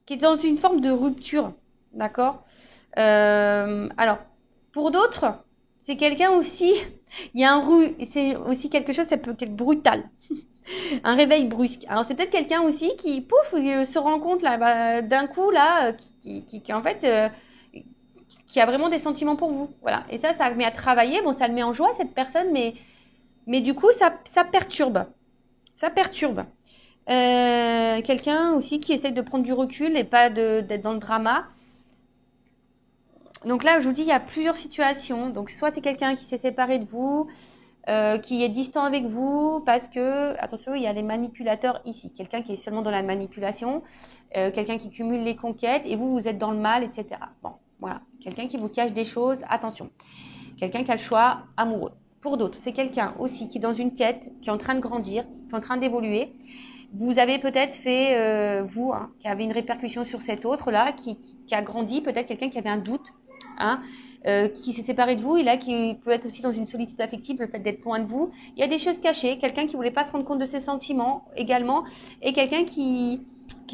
est dans une forme de rupture, d'accord. Alors, pour d'autres, c'est quelqu'un aussi, il y a c'est aussi quelque chose, ça peut être brutal, un réveil brusque. Alors, c'est peut-être quelqu'un aussi qui, pouf, se rend compte là, d'un coup là, qui en fait, qui a vraiment des sentiments pour vous, voilà. Et ça le met à travailler, bon, ça le met en joie cette personne, mais du coup, ça perturbe, ça perturbe. Quelqu'un aussi qui essaye de prendre du recul et pas d'être dans le drama. Donc là, je vous dis, il y a plusieurs situations. Donc, soit c'est quelqu'un qui s'est séparé de vous, qui est distant avec vous, parce que, attention, il y a les manipulateurs ici. Quelqu'un qui est seulement dans la manipulation, quelqu'un qui cumule les conquêtes, et vous, vous êtes dans le mal, etc. Bon, voilà. Quelqu'un qui vous cache des choses, attention. Quelqu'un qui a le choix amoureux. Pour d'autres, c'est quelqu'un aussi qui est dans une quête, qui est en train de grandir, qui est en train d'évoluer. Vous avez peut-être fait, vous, hein, qui avez une répercussion sur cet autre-là, qui a grandi, peut-être quelqu'un qui avait un doute, hein, qui s'est séparé de vous et là qui peut être aussi dans une solitude affective, le fait d'être loin de vous. Il y a des choses cachées, quelqu'un qui voulait pas se rendre compte de ses sentiments également, et quelqu'un qui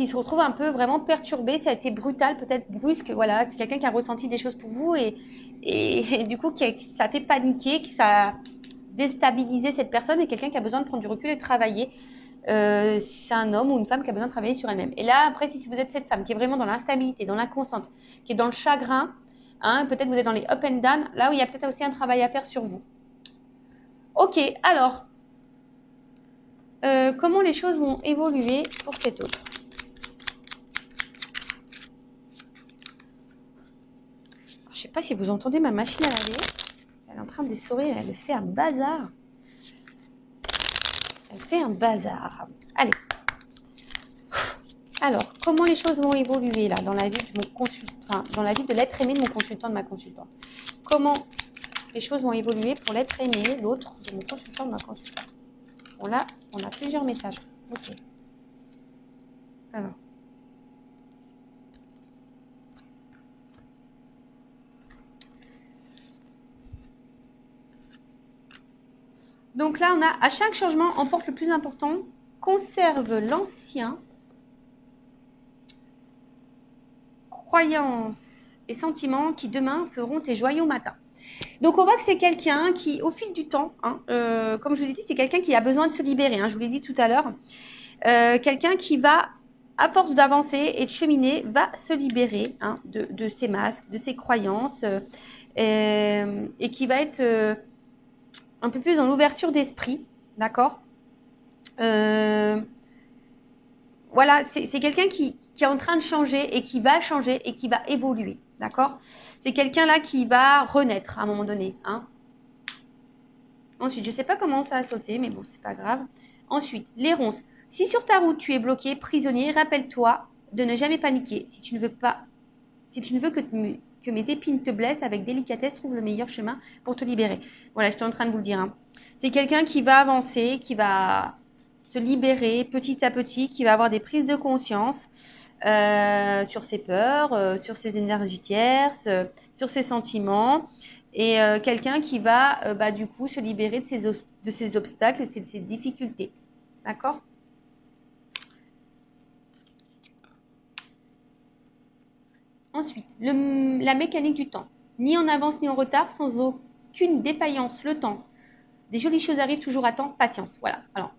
se retrouve un peu vraiment perturbé. Ça a été brutal, peut-être brusque, voilà. C'est quelqu'un qui a ressenti des choses pour vous et du coup ça fait paniquer, qui ça a déstabilisé cette personne, et quelqu'un qui a besoin de prendre du recul et de travailler. C'est un homme ou une femme qui a besoin de travailler sur elle-même. Et là, après, si vous êtes cette femme qui est vraiment dans l'instabilité, dans l'inconstante, qui est dans le chagrin, hein, peut-être vous êtes dans les up and down, là où il y a peut-être aussi un travail à faire sur vous. Ok, alors, comment les choses vont évoluer pour cet autre? Je ne sais pas si vous entendez ma machine à laver. Elle est en train d'essorer, elle fait un bazar. Elle fait un bazar. Allez. Alors, comment les choses vont évoluer là dans la vie de mon consultant, enfin, dans la vie de l'être aimé de mon consultant, de ma consultante? Comment les choses vont évoluer pour l'être aimé, l'autre, de mon consultant, de ma consultante? Bon là, on a plusieurs messages. Ok. Alors. Donc là, on a à chaque changement, emporte le plus important, conserve l'ancien, croyances et sentiments qui demain feront tes joyaux matins. Donc on voit que c'est quelqu'un qui, au fil du temps, hein, comme je vous ai dit, c'est quelqu'un qui a besoin de se libérer, hein, je vous l'ai dit tout à l'heure, quelqu'un qui va, à force d'avancer et de cheminer, va se libérer hein, de ses masques, de ses croyances, et qui va être un peu plus dans l'ouverture d'esprit, d'accord. Voilà, c'est quelqu'un qui est en train de changer et qui va changer et qui va évoluer, d'accord. C'est quelqu'un là qui va renaître à un moment donné. Hein. Ensuite, je ne sais pas comment ça a sauté, mais bon, c'est pas grave. Ensuite, les ronces. Si sur ta route tu es bloqué, prisonnier, rappelle-toi de ne jamais paniquer. Si tu ne veux que mes épines te blessent, avec délicatesse, trouve le meilleur chemin pour te libérer. Voilà, j'étais en train de vous le dire. Hein. C'est quelqu'un qui va avancer, qui va se libérer petit à petit, qui va avoir des prises de conscience sur ses peurs, sur ses énergies tierces, sur ses sentiments, et quelqu'un qui va du coup se libérer de ses obstacles, de ses difficultés. D'accord ? Ensuite, la mécanique du temps. Ni en avance ni en retard, sans aucune défaillance, le temps. Des jolies choses arrivent toujours à temps, patience. Voilà. Alors,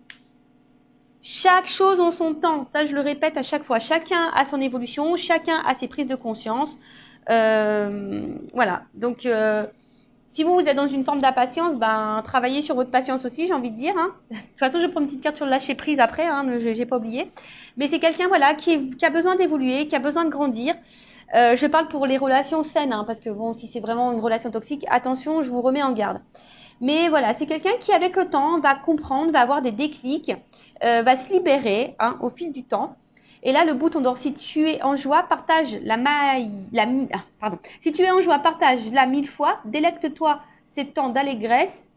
chaque chose en son temps, ça je le répète à chaque fois. Chacun a son évolution, chacun a ses prises de conscience. Voilà. Donc, si vous êtes dans une forme d'impatience, ben travaillez sur votre patience aussi, j'ai envie de dire. Hein. De toute façon, je prends une petite carte sur le lâcher prise après, hein, je n'ai pas oublié. Mais c'est quelqu'un voilà, qui a besoin d'évoluer, qui a besoin de grandir. Je parle pour les relations saines, hein, parce que bon, si c'est vraiment une relation toxique, attention, je vous remets en garde. Mais voilà, c'est quelqu'un qui, avec le temps, va comprendre, va avoir des déclics, va se libérer hein, au fil du temps. Et là, le bouton d'or, si tu es en joie, partage Si tu es en joie, partage-la 1000 fois, délecte-toi ces temps d'allégresse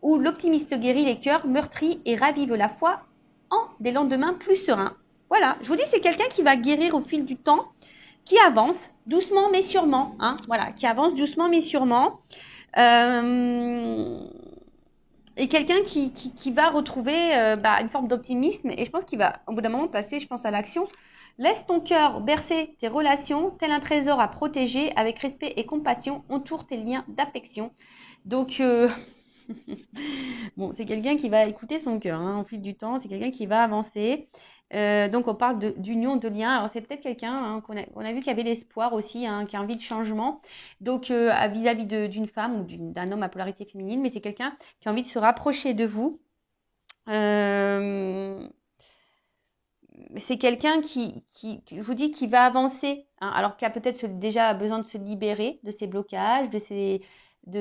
où l'optimiste guérit les cœurs meurtris et ravive la foi en des lendemains plus sereins. Voilà, je vous dis, c'est quelqu'un qui va guérir au fil du temps, qui avance doucement mais sûrement, hein, voilà, qui avance doucement mais sûrement. Et quelqu'un qui va retrouver une forme d'optimisme, et je pense qu'il va au bout d'un moment passer, je pense, à l'action. Laisse ton cœur bercer tes relations, tel un trésor à protéger, avec respect et compassion, entoure tes liens d'affection. Donc, bon, c'est quelqu'un qui va écouter son cœur hein, au fil du temps, c'est quelqu'un qui va avancer. Donc, on parle d'union, de lien. Alors, c'est peut-être quelqu'un hein, qu'on a vu qui avait l'espoir aussi, hein, qui a envie de changement. Donc, vis-à-vis d'une femme ou d'un homme à polarité féminine, mais c'est quelqu'un qui a envie de se rapprocher de vous. C'est quelqu'un je vous dis, qui va avancer, hein, alors qu'il a peut-être déjà besoin de se libérer de ses blocages, de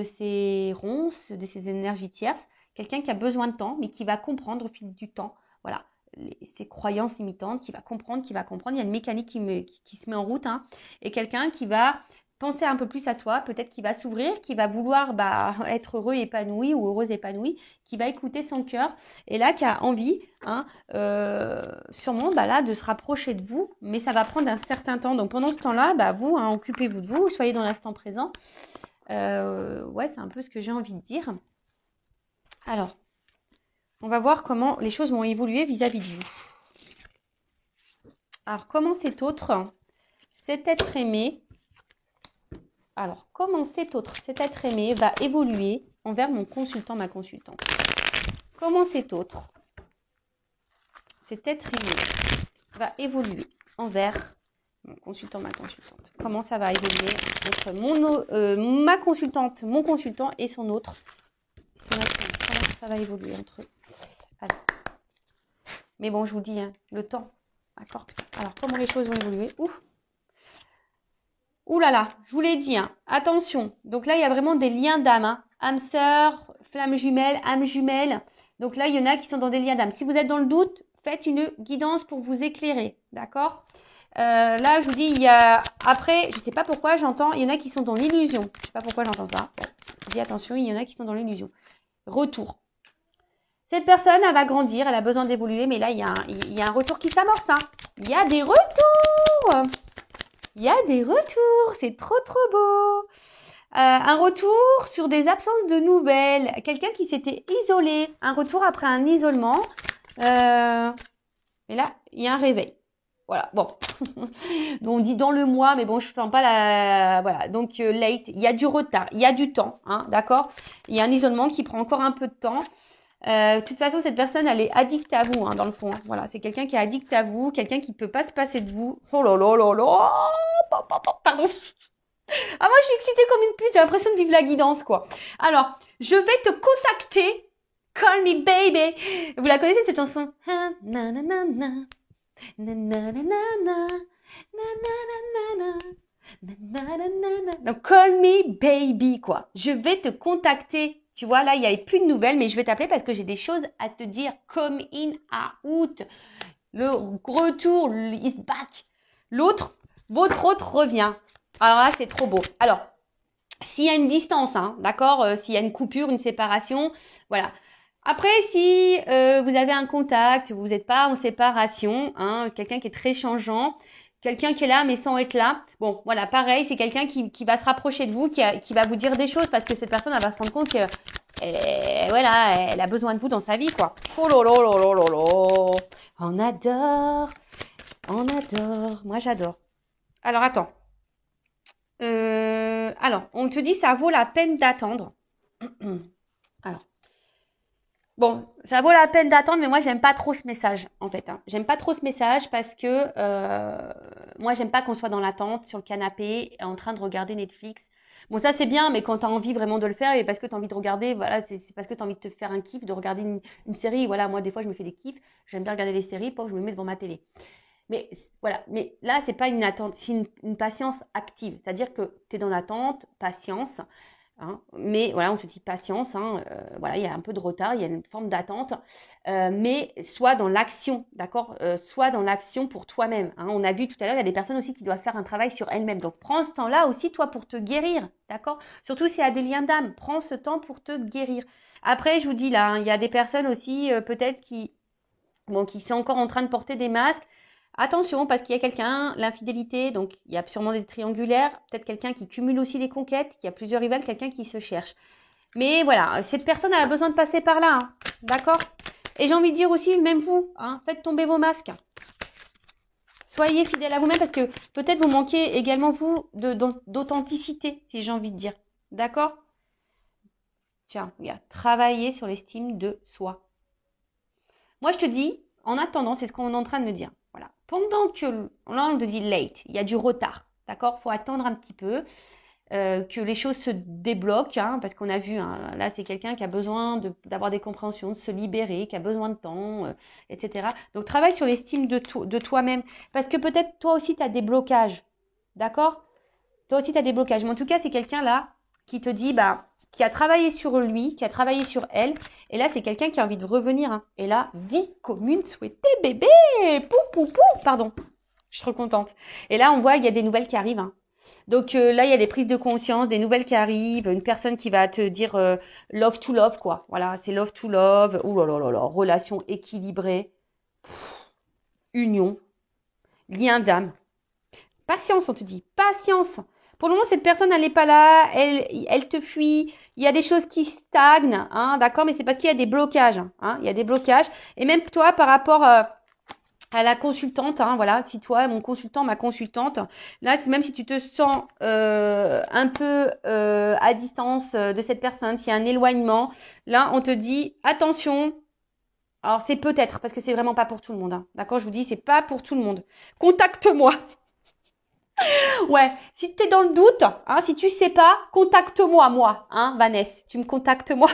ses ronces, de ses énergies tierces. Quelqu'un qui a besoin de temps, mais qui va comprendre au fil du temps. Voilà. Ses croyances limitantes, qui va comprendre. Il y a une mécanique qui se met en route. Hein, et quelqu'un qui va penser un peu plus à soi, peut-être qui va s'ouvrir, qui va vouloir être heureux, épanoui ou heureuse, épanouie, qui va écouter son cœur et là qui a envie, hein, sûrement là, de se rapprocher de vous, mais ça va prendre un certain temps. Donc pendant ce temps-là, vous, hein, occupez-vous de vous, soyez dans l'instant présent. Ouais, c'est un peu ce que j'ai envie de dire. Alors, on va voir comment les choses vont évoluer vis-à-vis de vous. Alors, comment cet être aimé, cet être aimé va évoluer envers mon consultant, ma consultante. Comment cet être aimé va évoluer envers mon consultant, ma consultante. Comment ça va évoluer entre ma consultante, mon consultant et son autre, son être aimé. Comment ça va évoluer entre eux. Allez. Mais bon, je vous dis, hein, le temps. D'accord. Alors, comment les choses vont évoluer. Ouh là là, je vous l'ai dit, hein, attention. Donc là, il y a vraiment des liens d'âme. Hein. Âme sœur, flamme jumelle, âme jumelle. Donc là, il y en a qui sont dans des liens d'âme. Si vous êtes dans le doute, faites une guidance pour vous éclairer. D'accord. Là, je vous dis, il y a... Après, je ne sais pas pourquoi, j'entends, il y en a qui sont dans l'illusion. Je ne sais pas pourquoi j'entends ça. Bon, je vous dis, attention, il y en a qui sont dans l'illusion. Retour. Cette personne, elle va grandir, elle a besoin d'évoluer, mais là, il y a un retour qui s'amorce. Hein. Il y a des retours. Il y a des retours. C'est trop, trop beau. Un retour sur des absences de nouvelles. Quelqu'un qui s'était isolé. Un retour après un isolement. Et là, il y a un réveil. Voilà, bon. Donc, on dit dans le mois, mais bon, je ne sens pas la... Voilà, donc late. Il y a du retard, il y a du temps, hein, d'accord? Il y a un isolement qui prend encore un peu de temps. De toute façon, cette personne, elle est addicte à vous, hein, dans le fond. Hein. Voilà, c'est quelqu'un qui est addict à vous, quelqu'un qui ne peut pas se passer de vous. Oh là là là là. Pardon. Ah, moi, je suis excitée comme une puce. J'ai l'impression de vivre la guidance, quoi. Alors, je vais te contacter. Call me baby. Vous la connaissez, cette chanson? Donc, call me baby, quoi. Je vais te contacter. Tu vois, là, il n'y avait plus de nouvelles, mais je vais t'appeler parce que j'ai des choses à te dire. Come in, out. Le retour is back. L'autre, votre autre revient. Alors là, c'est trop beau. Alors, s'il y a une distance, hein, d'accord, s'il y a une coupure, une séparation, voilà. Après, si vous avez un contact, vous n'êtes pas en séparation, hein, quelqu'un qui est très changeant, quelqu'un qui est là mais sans être là, bon, voilà, pareil, c'est quelqu'un qui va se rapprocher de vous, qui va vous dire des choses parce que cette personne, elle va se rendre compte que, voilà, elle a besoin de vous dans sa vie, quoi. Oh là là là là là là. On adore, moi j'adore. Alors, attends. Alors, on te dit ça vaut la peine d'attendre. Alors, bon, ça vaut la peine d'attendre, mais moi, j'aime pas trop ce message, en fait. Hein. J'aime pas trop ce message parce que moi, j'aime pas qu'on soit dans l'attente, sur le canapé, en train de regarder Netflix. Bon, ça, c'est bien, mais quand tu as envie vraiment de le faire et parce que tu as envie de regarder, voilà, c'est parce que tu as envie de te faire un kiff, de regarder une série. Voilà, moi, des fois, je me fais des kiffs. J'aime bien regarder les séries, pas que je me mets devant ma télé. Mais voilà, mais là, c'est pas une attente, c'est une patience active. C'est-à-dire que tu es dans l'attente, patience. Hein, mais voilà, on te dit patience. Hein, voilà, il y a un peu de retard, il y a une forme d'attente. Mais sois dans l'action, d'accord, sois dans l'action pour toi-même. Hein. On a vu tout à l'heure, il y a des personnes aussi qui doivent faire un travail sur elles-mêmes. Donc, prends ce temps-là aussi, toi, pour te guérir, d'accord. Surtout s'il y a des liens d'âme, prends ce temps pour te guérir. Après, je vous dis là, hein, il y a des personnes aussi, peut-être qui sont encore en train de porter des masques. Attention, parce qu'il y a quelqu'un, l'infidélité, donc il y a sûrement des triangulaires, peut-être quelqu'un qui cumule aussi les conquêtes, qui a plusieurs rivales, quelqu'un qui se cherche. Mais voilà, cette personne a besoin de passer par là, hein, d'accord. Et j'ai envie de dire aussi, même vous, hein, faites tomber vos masques. Soyez fidèles à vous-même parce que peut-être vous manquez également, vous, d'authenticité, si j'ai envie de dire. D'accord. Tiens, regarde, travailler sur l'estime de soi. Moi, je te dis, en attendant, c'est ce qu'on est en train de me dire. Voilà. Pendant que, là, on te dit late, il y a du retard, d'accord. Faut attendre un petit peu que les choses se débloquent, hein, parce qu'on a vu, hein, là, c'est quelqu'un qui a besoin d'avoir des compréhensions, de se libérer, qui a besoin de temps, etc. Donc, travaille sur l'estime de toi-même, parce que peut-être toi aussi, tu as des blocages, d'accord. Toi aussi, tu as des blocages. Mais en tout cas, c'est quelqu'un là qui te dit, bah, qui a travaillé sur lui, qui a travaillé sur elle. Et là, c'est quelqu'un qui a envie de revenir. Hein. Et là, vie commune souhaitée, bébé. Pou, pou, pou. Pardon. Je suis trop contente. Et là, on voit qu'il y a des nouvelles qui arrivent. Hein. Donc là, il y a des prises de conscience, des nouvelles qui arrivent. Une personne qui va te dire love to love, quoi. Voilà, c'est love to love. Ouh là là là là. Relation équilibrée. Union. Lien d'âme. Patience, on te dit. Patience. Pour le moment, cette personne, elle n'est pas là, elle te fuit. Il y a des choses qui stagnent, hein, d'accord, mais c'est parce qu'il y a des blocages. Hein, il y a des blocages. Et même toi, par rapport à la consultante, hein, voilà, si toi, mon consultant, ma consultante, là, même si tu te sens un peu à distance de cette personne, s'il y a un éloignement, là, on te dit attention. Alors, c'est peut-être, parce que c'est vraiment pas pour tout le monde. Hein, d'accord, je vous dis, c'est pas pour tout le monde. Contacte-moi. Ouais, si tu es dans le doute, hein, si tu sais pas, contacte-moi, moi, hein, Vanessa. Tu me contactes, moi.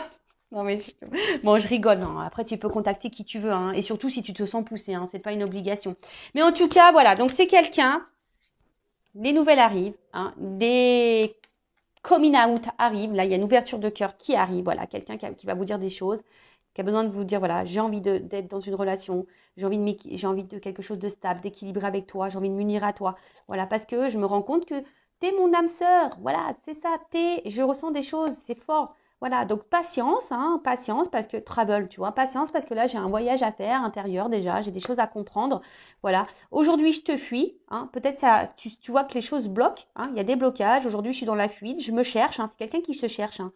Non, mais bon, je rigole. Non. Après, tu peux contacter qui tu veux, hein, et surtout si tu te sens poussé, hein, c'est pas une obligation. Mais en tout cas, voilà. Donc, c'est quelqu'un. Des nouvelles arrivent, hein, des coming out arrivent. Là, il y a une ouverture de cœur qui arrive. Voilà, quelqu'un qui va vous dire des choses, qui a besoin de vous dire, voilà, j'ai envie d'être dans une relation, j'ai envie de quelque chose de stable, d'équilibré avec toi, j'ai envie de m'unir à toi. Voilà, parce que je me rends compte que t'es mon âme sœur. Voilà, c'est ça, je ressens des choses, c'est fort. Voilà, donc patience, hein, patience parce que travel, tu vois, patience parce que là j'ai un voyage à faire intérieur déjà, j'ai des choses à comprendre. Voilà, aujourd'hui je te fuis, hein, peut-être ça, tu vois que les choses bloquent, hein, il y a des blocages. Aujourd'hui je suis dans la fuite, je me cherche, hein, c'est quelqu'un qui se cherche, hein.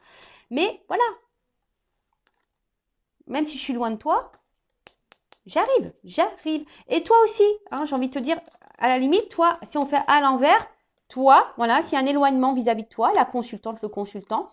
Mais voilà, même si je suis loin de toi, j'arrive, j'arrive. Et toi aussi, hein, j'ai envie de te dire, à la limite, toi, si on fait à l'envers, toi, voilà, s'il y a un éloignement vis-à-vis de toi, la consultante, le consultant,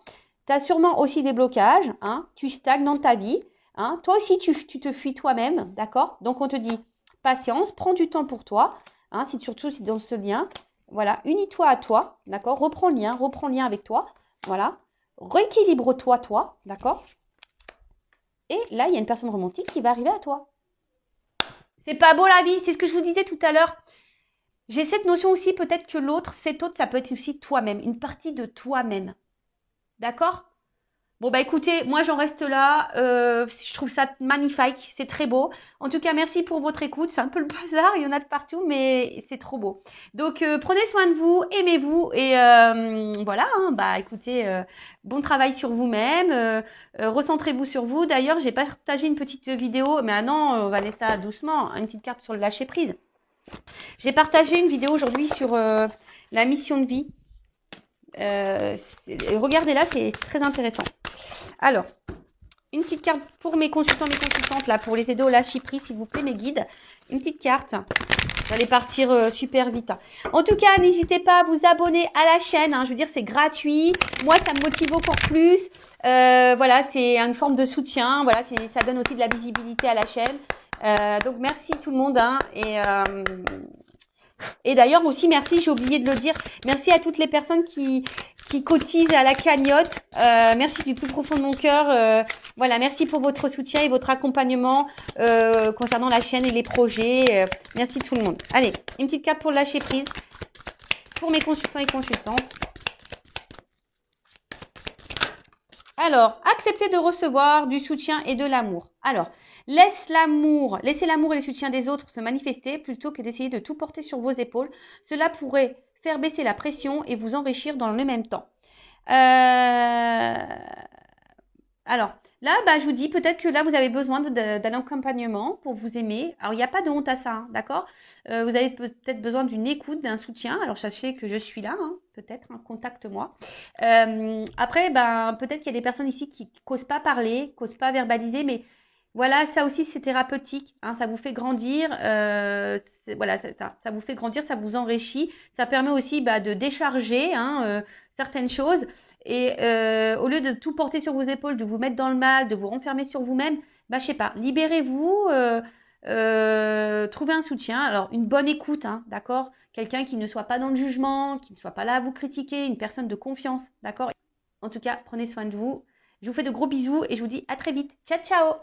tu as sûrement aussi des blocages, hein, tu stagnes dans ta vie, hein, toi aussi, tu te fuis toi-même, d'accord? Donc, on te dit, patience, prends du temps pour toi, hein, surtout si dans ce lien, voilà, unis-toi à toi, d'accord? Reprends lien avec toi, voilà, rééquilibre-toi, toi, d'accord? Et là, il y a une personne romantique qui va arriver à toi. C'est pas beau la vie, c'est ce que je vous disais tout à l'heure. J'ai cette notion aussi, peut-être que l'autre, cet autre, ça peut être aussi toi-même, une partie de toi-même. D'accord? Bon, bah écoutez, moi j'en reste là. Je trouve ça magnifique, c'est très beau. En tout cas, merci pour votre écoute. C'est un peu le bazar, il y en a de partout, mais c'est trop beau. Donc, prenez soin de vous, aimez-vous et voilà. Hein, bah écoutez, bon travail sur vous-même. Recentrez-vous sur vous. D'ailleurs, j'ai partagé une petite vidéo, mais ah non, on va laisser ça doucement. Une petite carte sur le lâcher prise. J'ai partagé une vidéo aujourd'hui sur la mission de vie. Regardez-là, c'est très intéressant. Alors, une petite carte pour mes consultants, mes consultantes, là, pour les aider au lâcher prise, s'il vous plaît, mes guides. Une petite carte. Vous allez partir super vite. En tout cas, n'hésitez pas à vous abonner à la chaîne. Hein, je veux dire, c'est gratuit. Moi, ça me motive encore plus. Voilà, c'est une forme de soutien. Voilà, ça donne aussi de la visibilité à la chaîne. Donc, merci tout le monde. Hein, et d'ailleurs aussi, merci, j'ai oublié de le dire, merci à toutes les personnes qui cotisent à la cagnotte. Merci du plus profond de mon cœur. Voilà, merci pour votre soutien et votre accompagnement concernant la chaîne et les projets. Merci tout le monde. Allez, une petite carte pour lâcher prise pour mes consultants et consultantes. Alors, accepter de recevoir du soutien et de l'amour. Alors, laissez l'amour et le soutien des autres se manifester plutôt que d'essayer de tout porter sur vos épaules. Cela pourrait faire baisser la pression et vous enrichir dans le même temps. Alors, là, bah, je vous dis, peut-être que là, vous avez besoin d'un accompagnement pour vous aimer. Alors, il n'y a pas de honte à ça, hein, d'accord? Vous avez peut-être besoin d'une écoute, d'un soutien. Alors, sachez que je suis là, hein, peut-être, hein, contacte-moi. Après, ben, peut-être qu'il y a des personnes ici qui n'osent pas parler, qui n'osent pas verbaliser, mais voilà, ça aussi, c'est thérapeutique, hein, ça vous fait grandir. Voilà, ça vous fait grandir, ça vous enrichit. Ça permet aussi bah, de décharger hein, certaines choses. Et au lieu de tout porter sur vos épaules, de vous mettre dans le mal, de vous renfermer sur vous-même, bah, je sais pas, libérez-vous, trouvez un soutien. Alors, une bonne écoute, hein, d'accord? Quelqu'un qui ne soit pas dans le jugement, qui ne soit pas là à vous critiquer, une personne de confiance, d'accord? En tout cas, prenez soin de vous. Je vous fais de gros bisous et je vous dis à très vite. Ciao, ciao!